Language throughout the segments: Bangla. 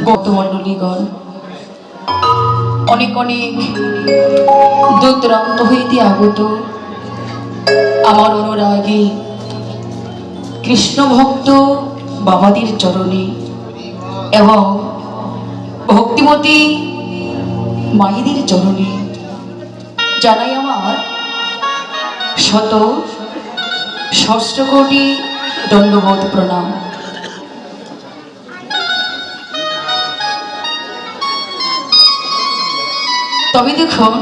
ভক্তমণ্ডলীগণ অনেক অনেক দূর দূরান্ত হইতে আগত আমার অনুরাগী কৃষ্ণ ভক্ত বাবাদের চরণে এবং ভক্তিমতী মায়েদের চরণে জানাই আমার শত ষষ্ঠ কোটি দণ্ডবোধ প্রণাম। তবে দেখুন,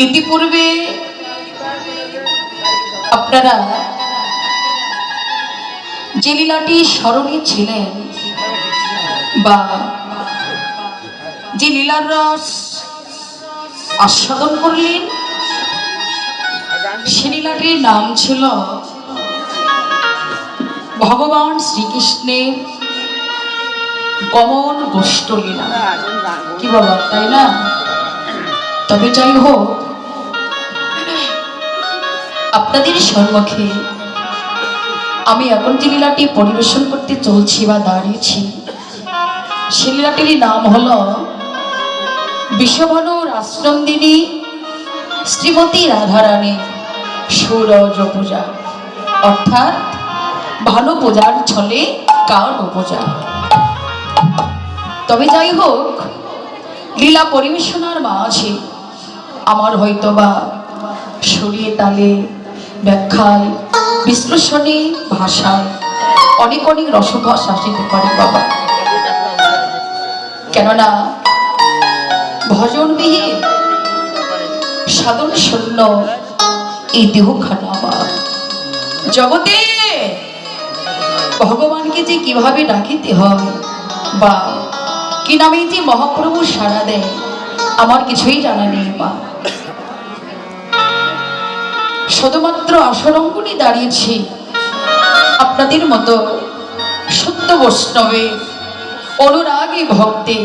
ইতিপূর্বে আপনারা যে লীলাটি স্মরণে ছিলেন বা যে লীলার রস আস্বাদন করলেন, সে লীলাটির নাম ছিল ভগবান শ্রীকৃষ্ণের গমন গোষ্ঠ লীলা। কি বাবা, তাই না? তবে যাই হোক, আপনাদের সম্মুখে আমি এখন যে লীলাটি পরিবেশন করতে চলছি বা দাঁড়িয়েছি, সে লীলাটির নাম হল বিষভানু রাসনন্দিনী শ্রীমতী রাধারানী সৌরজ পূজা, অর্থাৎ ভানু পূজার ছলে কাণ্ড পূজা। তবে যাই হোক, লীলা পরিবেশনার মাঝে আমার হয়তোবা সুরে তালে ব্যাখ্যায় বিশ্লেষণে ভাষায় অনেক অনেক রসভাস আসিতে পারে বাবা, কেননা ভজনবিহীন সাধন শূন্য এই দেহখানা আমার। জগতে ভগবানকে যে কিভাবে ডাকিতে হয় বা কি নামে যে মহাপ্রভু সাড়া দেয়, আমার কিছুই জানা নেই মা। শুধুমাত্র আসরঙ্গনে দাঁড়িয়েছি আপনাদের মতো শুদ্ধ বৈষ্ণবের অনুরাগী ভক্তের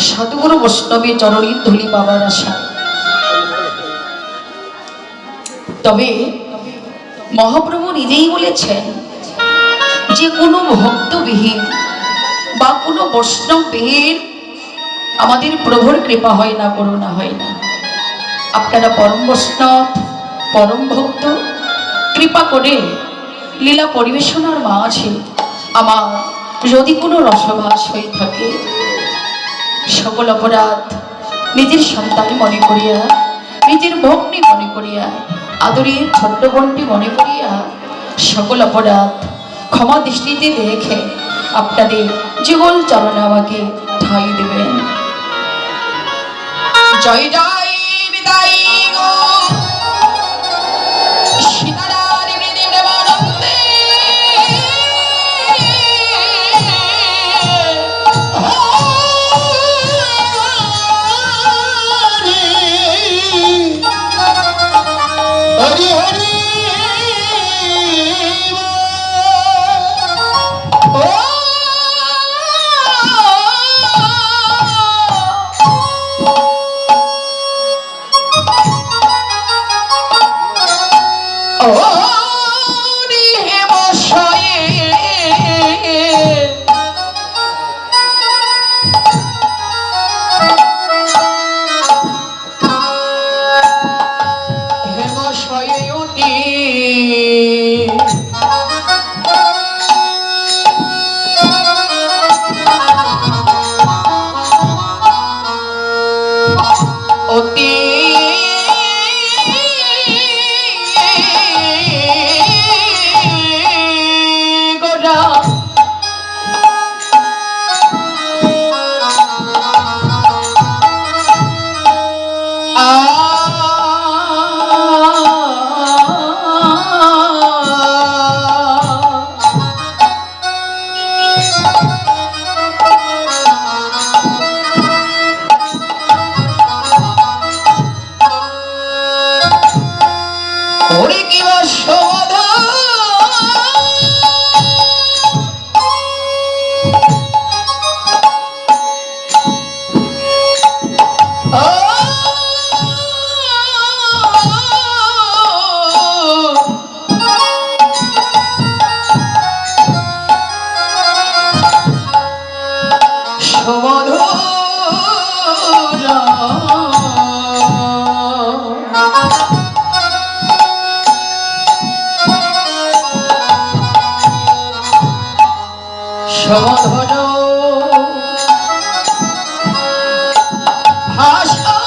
সাধুগুরু বৈষ্ণবের চরণের ধুলি পাবার আশা। তবে মহাপ্রভু নিজেই বলেছেন যে কোনো ভক্তবিহীন বা কোনো বৈষ্ণববিহীন আমাদের প্রভুর কৃপা হয় না, করুণা হয় না। আপনারা পরম বৈষ্ণব, পরম ভক্ত, কৃপা করে লীলা পরিবেশনার মাঝে আমার যদি কোনো রসভাস হয়ে থাকে, সকল অপরাধ নিজের সন্তান মনে করিয়া, নিজের ভগ্নী মনে করিয়া, আদরের ছোট্ট বোনটি মনে করিয়া সকল অপরাধ ক্ষমা দৃষ্টিতে দেখে আপনাদের যুগল চরণে আমাকে ঠাঁই দেবেন। জয় জয় বিদায় গো সীতারাম প্রেমানন্দে। হরি হরি সমধন ভাষা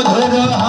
ধরা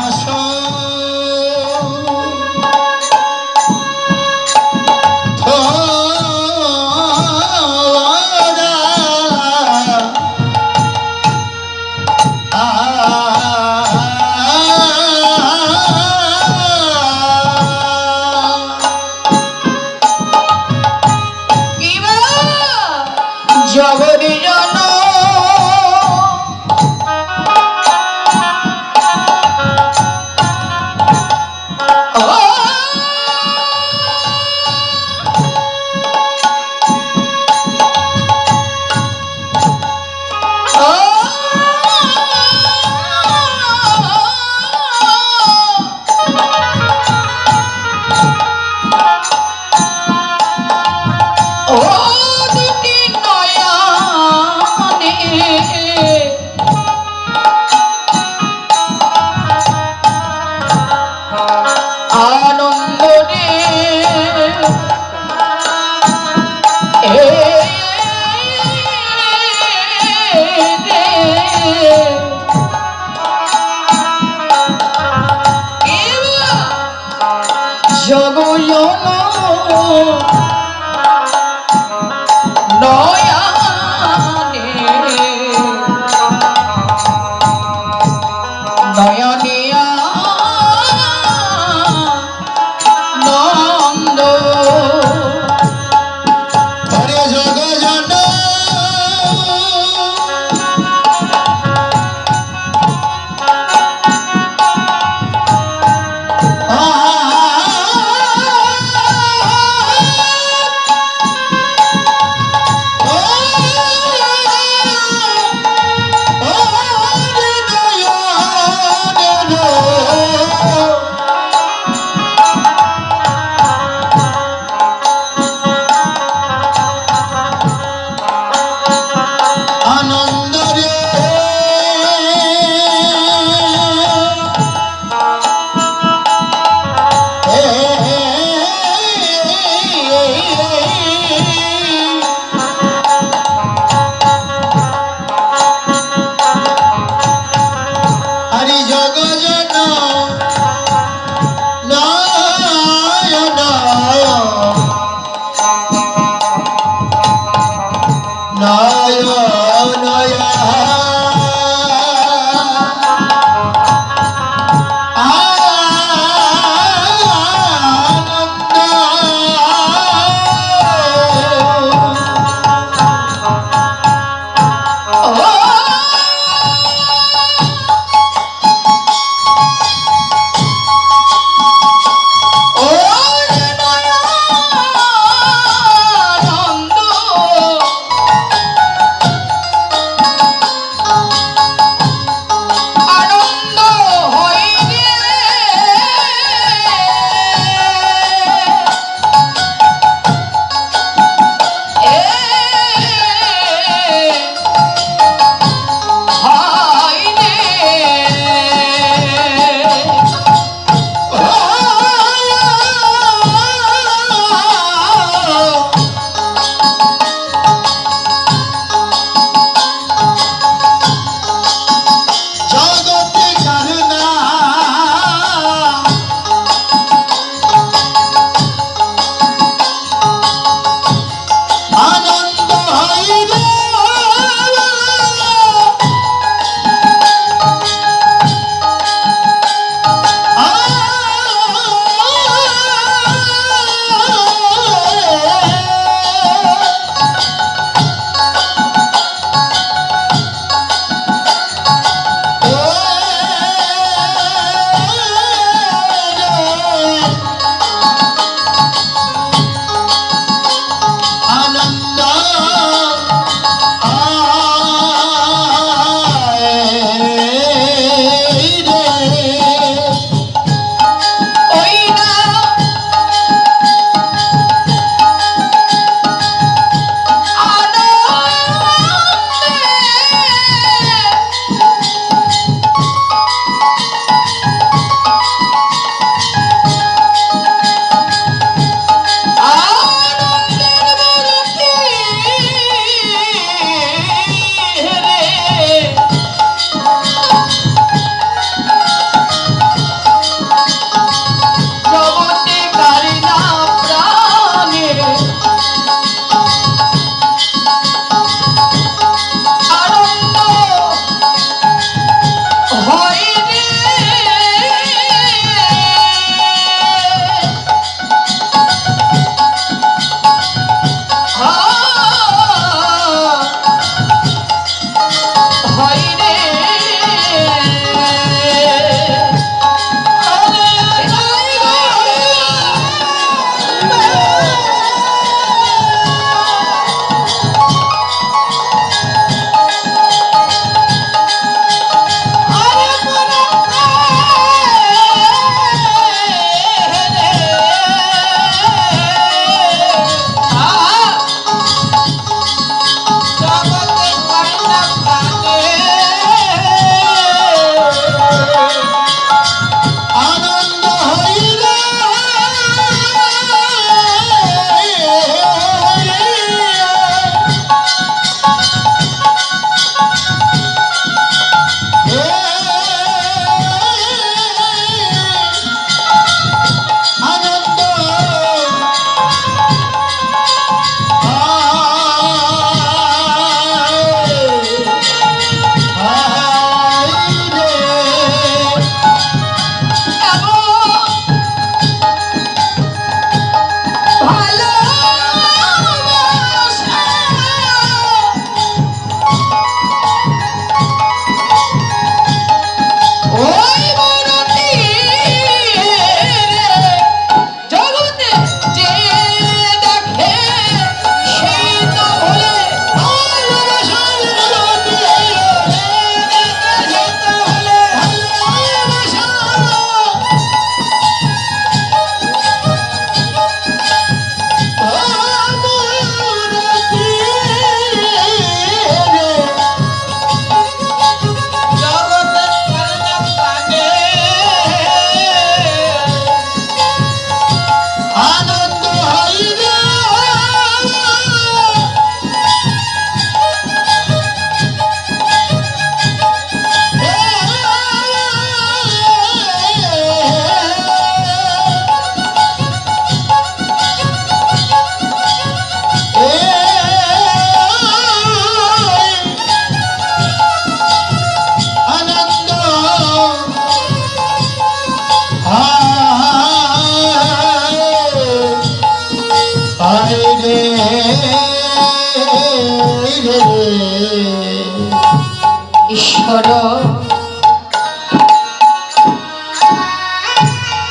ঈশ্বর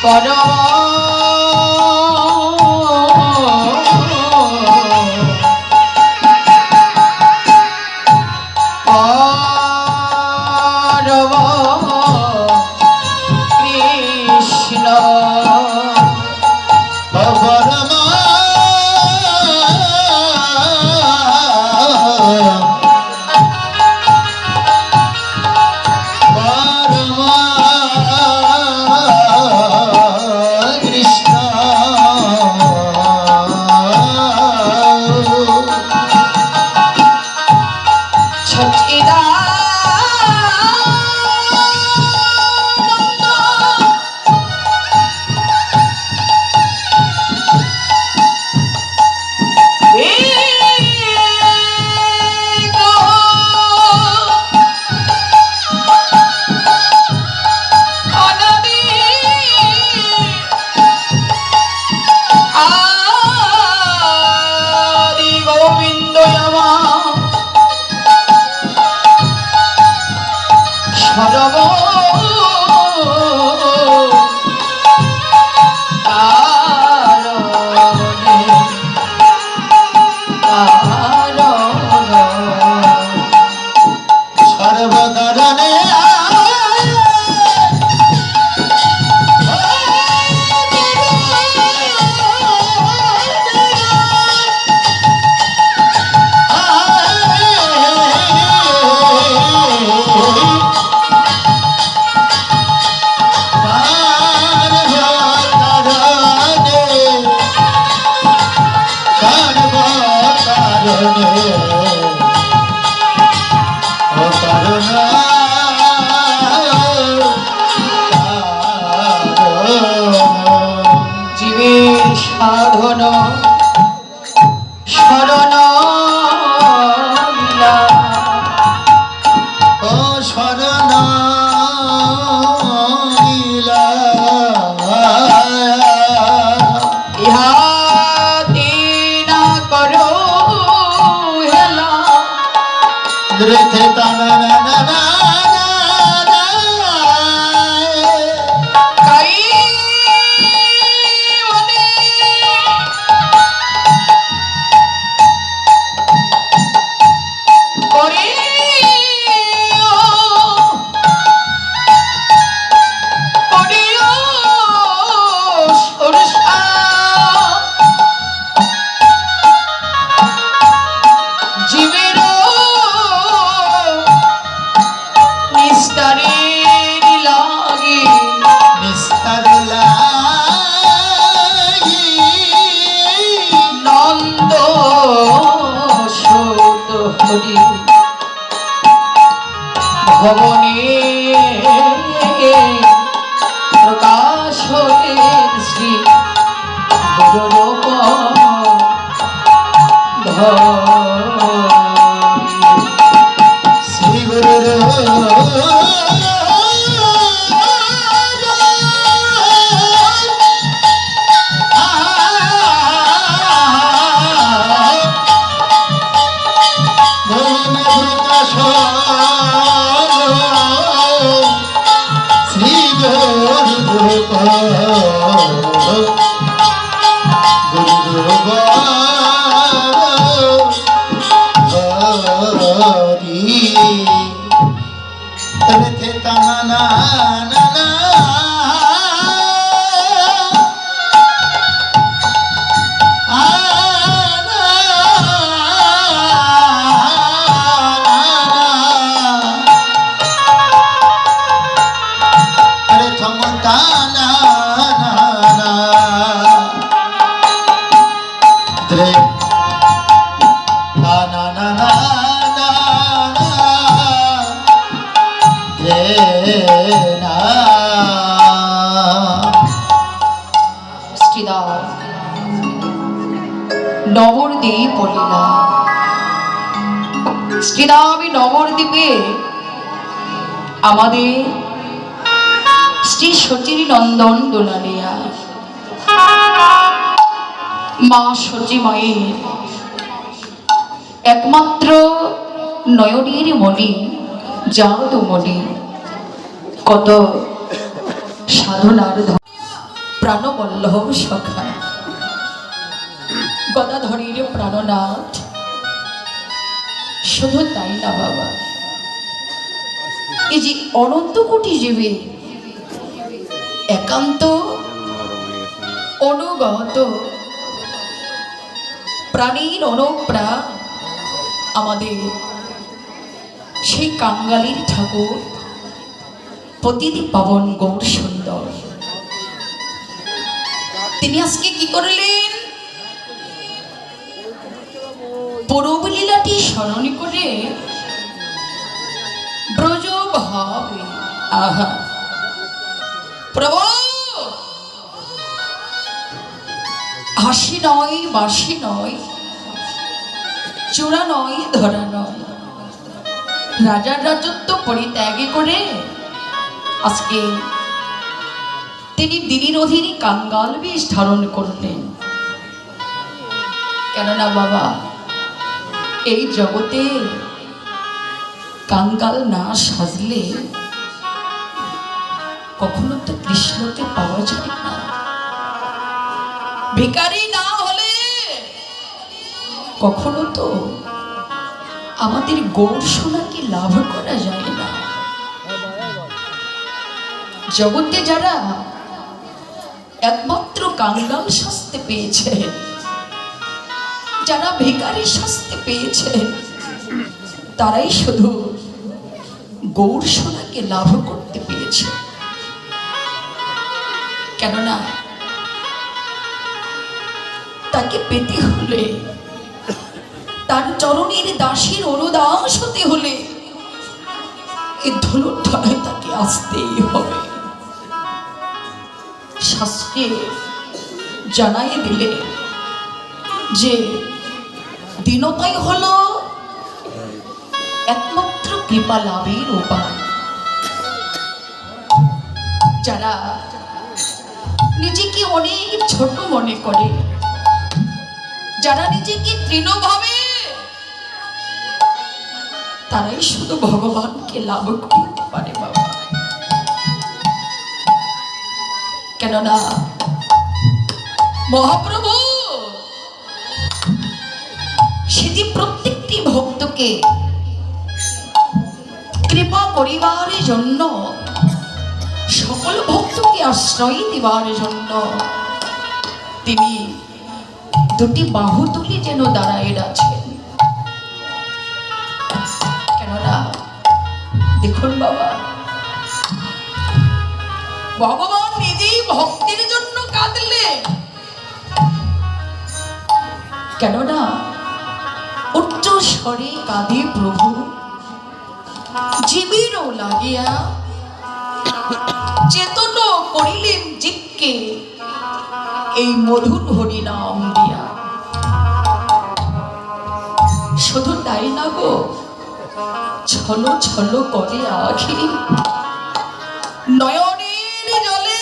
পর কৃষ্ণ সাধন শরণ ও শরণ ইহাতে না করো হেলা ধৃতে তানা না না ভবনে প্রকাশ হলেন শ্রী গুরুরূপ শ্রী নবদ্বীপ বলিলা শ্রীরামী নবদ্বীপে আমাদের শ্রী সচির নন্দন দোলালিয়া মা সচি মায়ের একমাত্র নয়নের মণি যাদুমণি কত সাধনার প্রাণবল্লভ সখা গদাধরীর প্রাণনাথ। শুধু তাই না বাবা, এই যে অনন্ত কোটি জীবে একান্ত অনুগত প্রাণীর অনুপ্রাণ আমাদের সেই কাঙ্গালির ঠাকুর পতিতি পাবন গৌর সুন্দর, তিনি আজকে কি করলেন? পূর্বলীলাটি স্মরণ করে ব্রজ ভাবে আহা প্রভু, হাসি নয় বাসি নয়, চূড়া নয় ধরা নয়, রাজার রাজত্ব পরিত্যাগ করে আজকে তিনি দিনের অধীনে কাঙ্গাল বেশ ধারণ করলেন। কেননা বাবা, এই জগতে কাঙ্গাল না সাজলে কখনো তো কৃষ্ণকে পাওয়া যায় না। ভিখারি না হলে কখনো তো আমাদের গৌর সোনাকে লাভ করা যায় না। জগতে যারা একমাত্র কাঙ্গাল শাস্তি পেয়েছে, যারা ভিখারি শাস্তি পেয়েছে, তারাই শুধু গৌর সোনাকে লাভ করতে পেরেছে। কেননা তাকে পেতে হলে, তার চরণের দাসীর অনুদাস হতে হলে এই ধুলোর তলায় তাকে আসতেই হবে। শাস্ত্রে জানাই দিলে যে দীনতাই হলো একমাত্র কৃপা লাভের উপায়। যারা নিজেকে অনেক ছোট মনে করে, যারা নিজেকে তৃণ ভাবে, তারাই শুধু ভগবানকে লাভ করতে পারে বাবা। কেননা মহাপ্রভু সেটি প্রত্যেকটি ভক্তকে কৃপা করিবার জন্য, সকল ভক্তকে আশ্রয় দিবার জন্য তিনি দুটি বাহু তুলে যেন দাঁড়ায় আছেন। কেননা দেখুন বাবা, ভগবান নিজেই ভক্তের জন্য কাঁদলেন। কেননা উচ্চ স্বরে কাঁদে প্রভু, জীবেরও লাগিয়া চেতন করিলেন জীবকে এই মধুর হরি নাম দিয়া। শুধু তাই না গো, ছলো ছলো করে আখি নয়নের জলে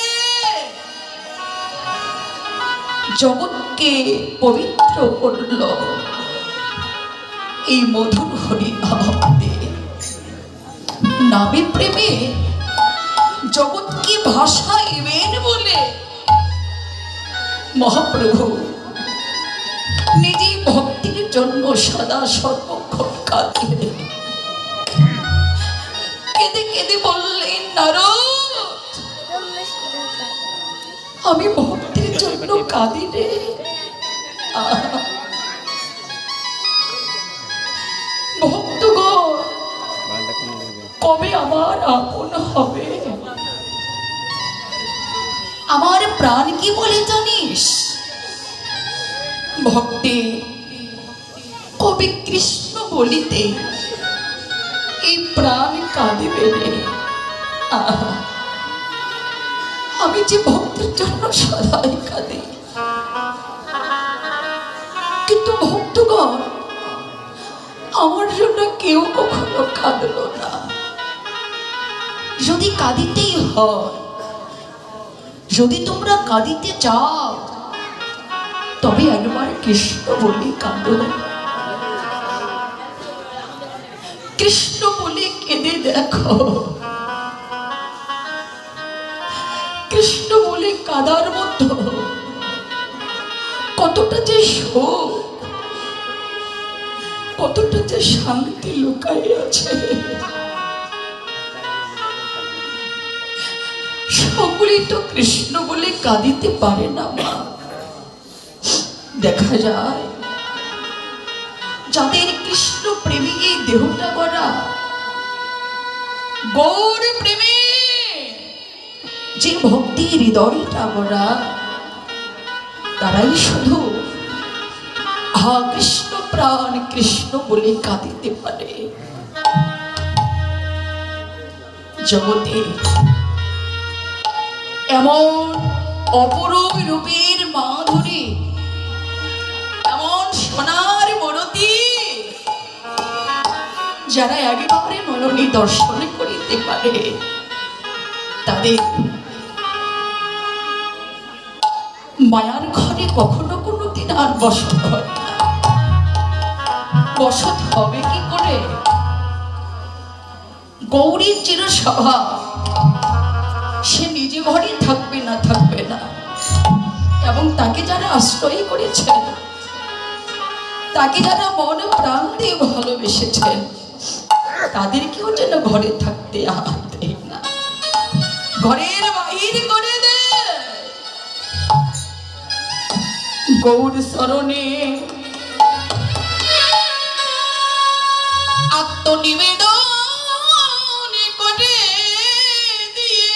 জগৎকে পবিত্র করল এই মধুর হরি নাম দিয়ে। নামে প্রেমে জগৎকে ভাসাইবেন বলে মহাপ্রভু নিজেই ভক্তির জন্য সদা সর্বক্ষণ কাঁদলেন। কেঁদে কেঁদে বললেন, নারদ, আমি ভক্তির জন্য কাঁদি রে। ভক্তগণ কবে আমার আপন হবে? আমার প্রাণ কি বলে জানিস? ভক্তে কবে কৃষ্ণ বলিতে এই প্রাণ কাঁদিবে রে। আমি যে ভক্তের জন্য সদাই কাঁদি, কিন্তু ভক্তগণ আমার জন্য কেউ কখনো কাঁদল না। যদি কাঁদিতেই হয়, যদি তোমরা কাঁদিতে চাও, তবে একবার কৃষ্ণ বলে কাঁদো। কৃষ্ণ বলে কেঁদে দেখো, কৃষ্ণ বলে কাদার মতো কতটা যে শোক, কতটা যে শান্তি লুকাই আছে। সকলেই তো কৃষ্ণ বলে কাঁদিতে পারে না মা। দেখা যায় যাদের কৃষ্ণ প্রেমী এই দেহটা গড়া, গৌর প্রেমে যে ভক্তি হৃদয়টা গড়া, তারাই শুধু হা কৃষ্ণ প্রাণ কৃষ্ণ বলে কাঁদিতে পারে। জগতে এমন অপরূপ রূপের মাধুরী, এমন সোনার মূরতি, যারা একবারে মননী দর্শন করিতে পারে, তাদের মায়ার ঘরে কখনো কোনোদিন আর বসত হয় না। বসত হবে কি করে? গৌরীর চির স্বভাব, সে নিজে ঘরে থাকবে না, থাকবে না। এবং তাকে যারা আশ্রয় করেছেন, তাকে যারা মন প্রাণ দিয়ে ভালোবেসেছেন, তাদেরকেও যেন ঘরে থাকতে আর দেয় না, ঘরের বাহির করে দেয়। গৌর শরণে আত্মনিবেদন করে দিয়ে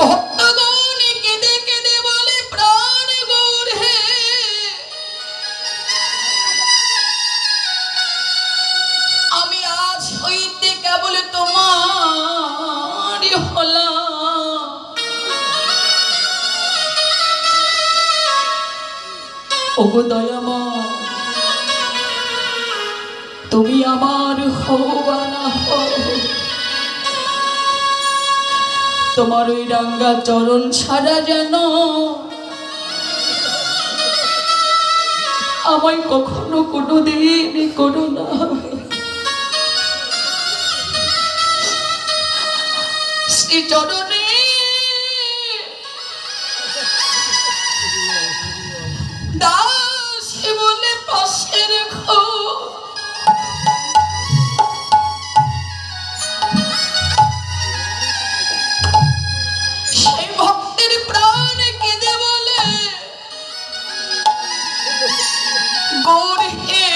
ভক্তগণ কেঁদে কেঁদে বলে, প্রাণ গৌর হে, আমি আজ হইতে কেবল তোমার হলাম। ওগো দয়াময়, তুমি আমার হও বা না হও, তোমার ওই রাঙ্গা চরণ ছাড়া যেন আমায় কখনো কোনোদিন করো না। শ্রী চরণে দাস বলে পাশে রেখো, সেই ভক্তের প্রাণ কেঁদে বলে, গৌর হে,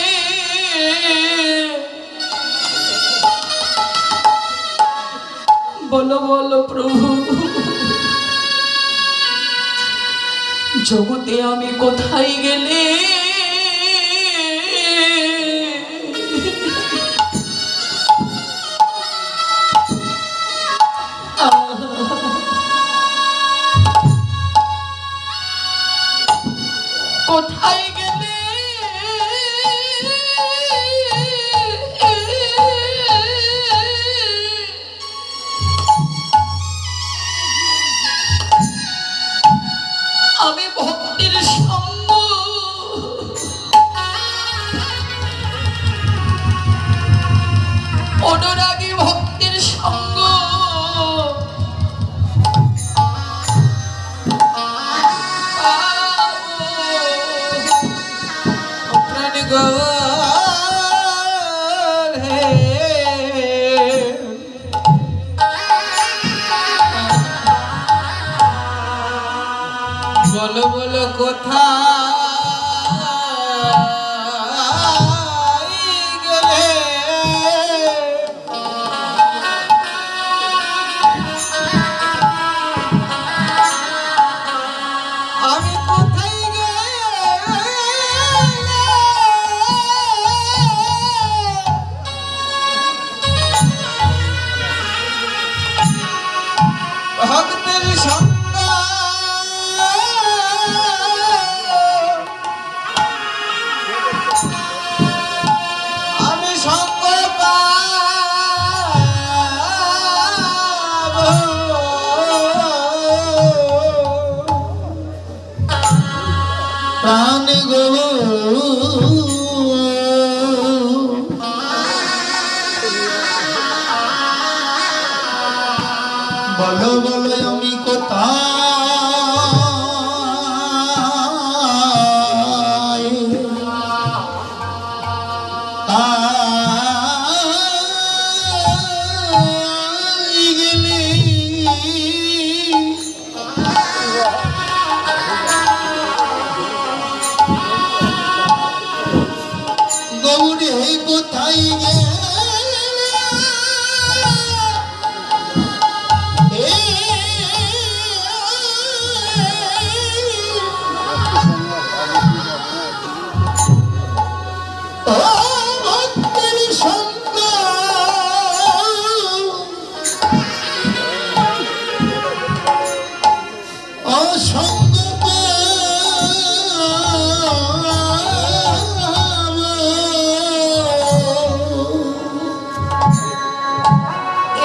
বলো বলো প্রভু, জগতে আমি কোথায় গেলে কোথায় গেলে আমি ভক্তির সঙ্গ, অনুরাগী ভক্তির সঙ্গ বলো বলো কোথায় গেলে, আমি কোথায় গেলে ভক্তের সঙ্গ, আমি সঙ্গ পাবো, প্রাণ গো বলো বলো আমি কোথায় গেলি গৌরে কোথায় গেলি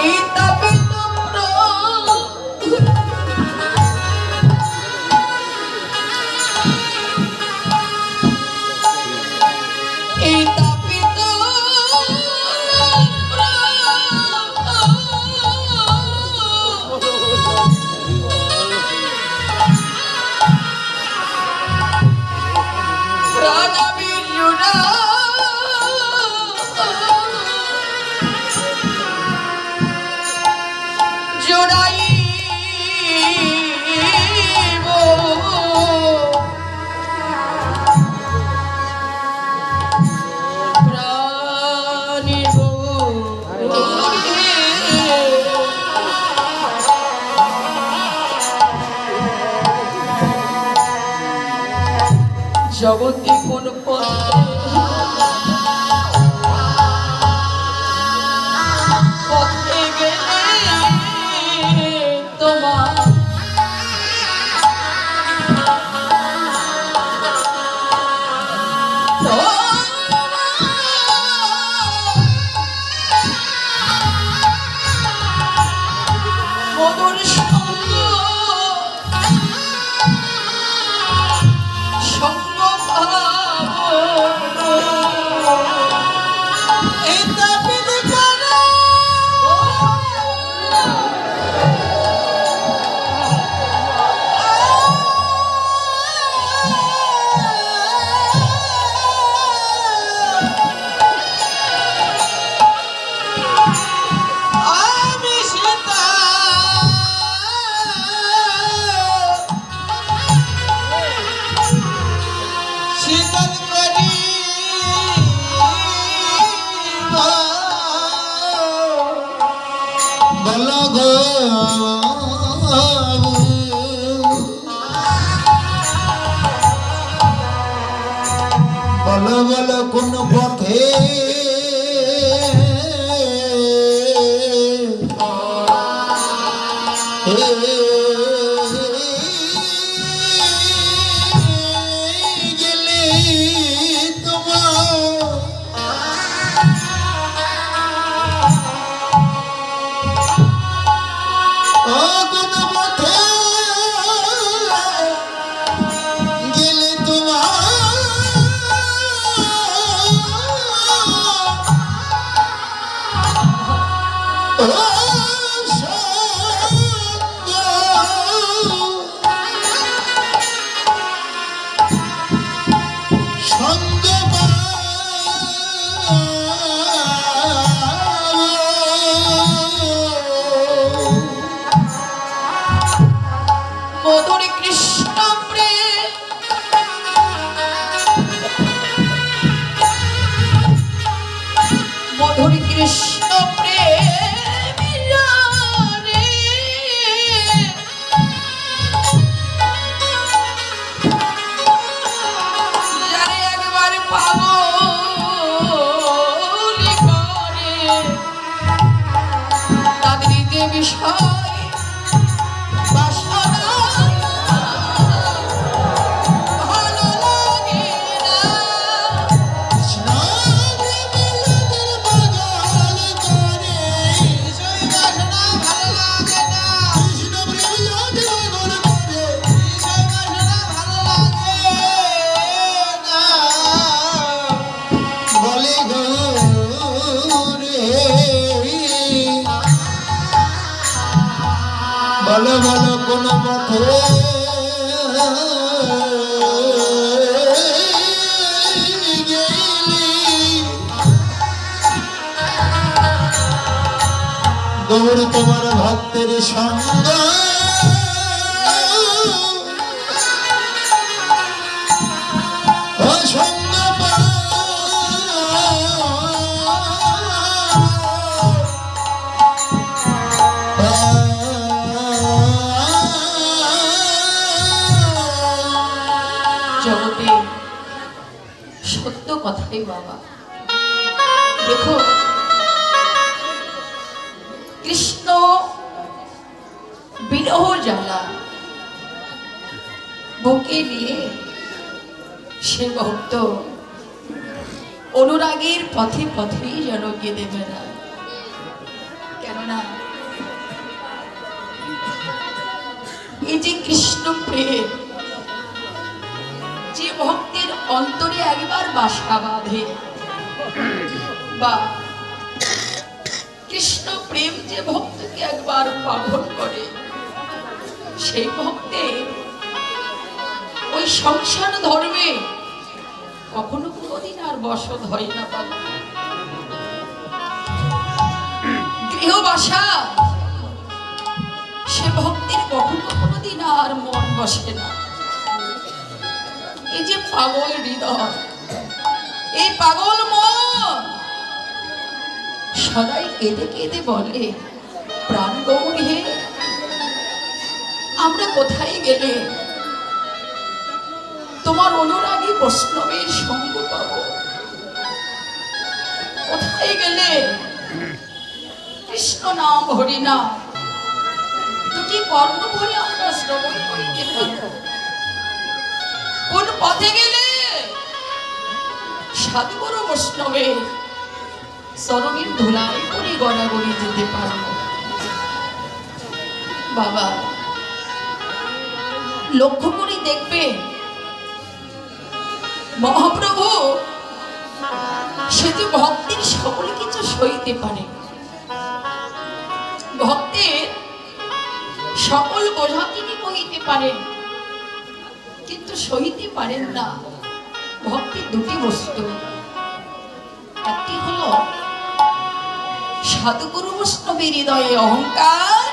এই তাপে তোমরা এই তাপে তোমরা প্রাণাবীর জোড়া জোড়াইব প্রাণীর জগতে কোন পথে গেলে তোমার মধুর সঙ্গ সঙ্গ এই তাপিতে পারা আমি সীতা শীতল করি বলো গো বলো বলো কোন পথে গেলে তোমার কোন পথে গেলে তোমার সঙ্গ মধুর কৃষ্ণ প্রেম মধুর কৃষ্ণ প্রেম রে যারে একবার পাবো করে তাদের যে বিষয় বলো বলো কোন পথে গেলি গৌর তোমার ভক্তের সঙ্গ ও সঙ্গ জগতে সত্য কথাই বাবা। দেখো কৃষ্ণ বিরহ জ্বালা বুকে নিয়ে সে ভক্ত অনুরাগের পথে পথেই যেন কেঁদে বেড়ায়। কেননা এই যে কৃষ্ণ প্রেম যে ভক্তের অন্তরে একবার বাসা বাঁধে, বা কৃষ্ণ প্রেম যে ভক্তকে একবার পাগল করে, সেই ভক্তে ওই সংসার ধর্মে কখনো কোনোদিন আর বসত হয় না বাবা। গৃহবাসা সে ভক্তের কখনো কোনোদিন আর মন বসে না। এই যে পাগল হৃদয়, এই পাগল মন সদাই কেঁদে কেঁদে বলে, প্রাণ গৌরী হে, আমরা কোথায় গেলে তোমার অনুরাগী বৈষ্ণবের সঙ্গ পাবো? কোথায় গেলে কৃষ্ণ নাম হরি নাম দুটি কর্ণ ভরে আমরা শ্রবণ করিতে পারবো? কোন পথে গেলে সাধুগুরু বৈষ্ণবের চরণের ধুলায় করে গড়াগড়ি যেতে পারবো? বাবা লক্ষ্য করে দেখবে, মহাপ্রভু সে যে ভক্তের সকল কিছু সইতে পারে, ভক্তের সকল বোঝা তিনি বহিতে পারেন, কিন্তু সইতে পারেন না ভক্তির দুটি বস্তু। একটি হলো সাধুগুরু বৈষ্ণবের হৃদয়ে অহংকার,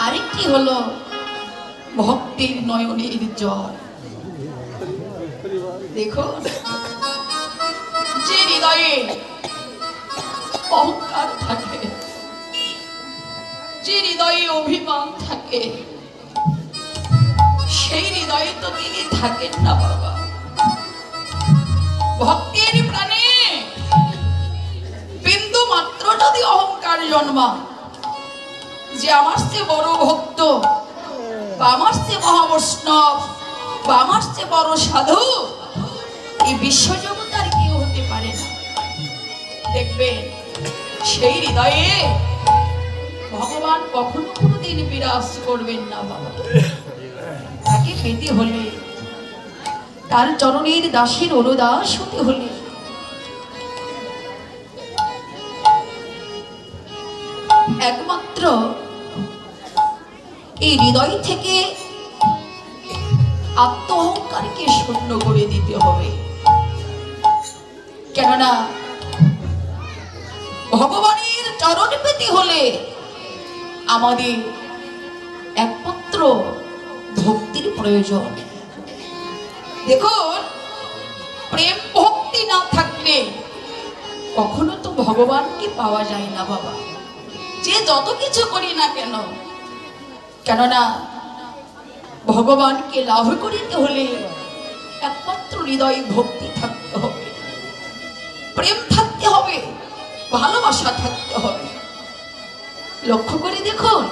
আরেকটি হলো ভক্তের নয়নের জল। দেখো যে হৃদয়ে অহংকার থাকে, যে হৃদয়ে অভিমান থাকে, সেই হৃদয়ে তো তিনি থাকেন না বাবা। ভক্তের প্রাণে বিন্দু মাত্র যদি অহংকার জন্মা, যে আমার চেয়ে বড় ভক্ত, বা আমার চেয়ে মহাবৈষ্ণব, বা আমার চেয়ে বড় সাধু, এই বিশ্বজগৎ আর কেউ হতে পারে না, দেখবেন সেই হৃদয়ে ভগবান কখনো কোনোদিন বিরাজ করবেন না বাবা। তাকে পেতে হলে, তার চরণের দাসের অনুদাস হতে হলে একমাত্র এই হৃদয় থেকে আত্ম অহংকারকে শূন্য করে দিতে হবে। কেননা ভগবানের চরণ পেতে হলে আমাদের একমাত্র ভক্তির প্রয়োজন। দেখুন, প্রেম ভক্তি না থাকলে কখনো তো ভগবানকে পাওয়া যায় না বাবা, যে যত কিছু করি না কেন। কেননা ভগবানকে লাভ করিতে হলে একমাত্র হৃদয় ভক্তি থাকতে হবে, প্রেম থাকতে হবে, ভালোবাসা থাকতে হবে। লক্ষ্য করে দেখুন,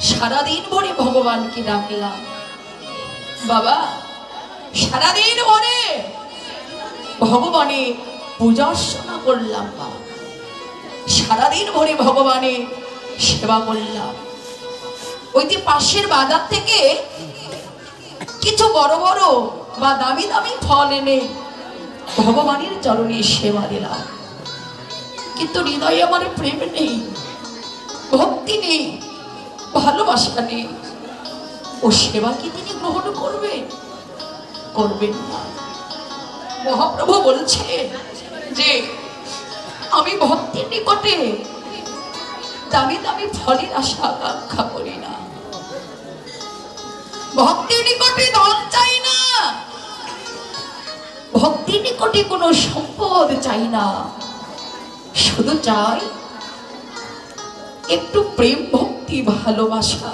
সারাদিন ভরে ভগবানকে ডাকলাম বাবা, সারাদিন ভরে ভগবানের পূজা অর্চনা করলাম বাবা, সারাদিন ভরে ভগবানের সেবা করলাম। ওই যে পাশের বাজার থেকে কিছু বড় বড় বা দামি দামি ফল এনে ভগবানের চরণে সেবা দিলাম, কিন্তু হৃদয়ে আমার প্রেম নেই, ভক্তি নেই, ভালোবাসা নেই, ও সেবা কি তিনি গ্রহণ করবেন? করবেন না। মহাপ্রভু বলছে যে আমি ভক্তির নিকটে দামি দামি ফলের আশা আকাঙ্ক্ষা করি না, ভক্তির নিকটে ধন চাই না, ভক্তির নিকটে কোনো সম্পদ চাই না, শুধু চাই একটু প্রেম ভক্তি ভালোবাসা।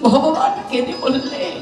ভগবান কেঁদে বললেন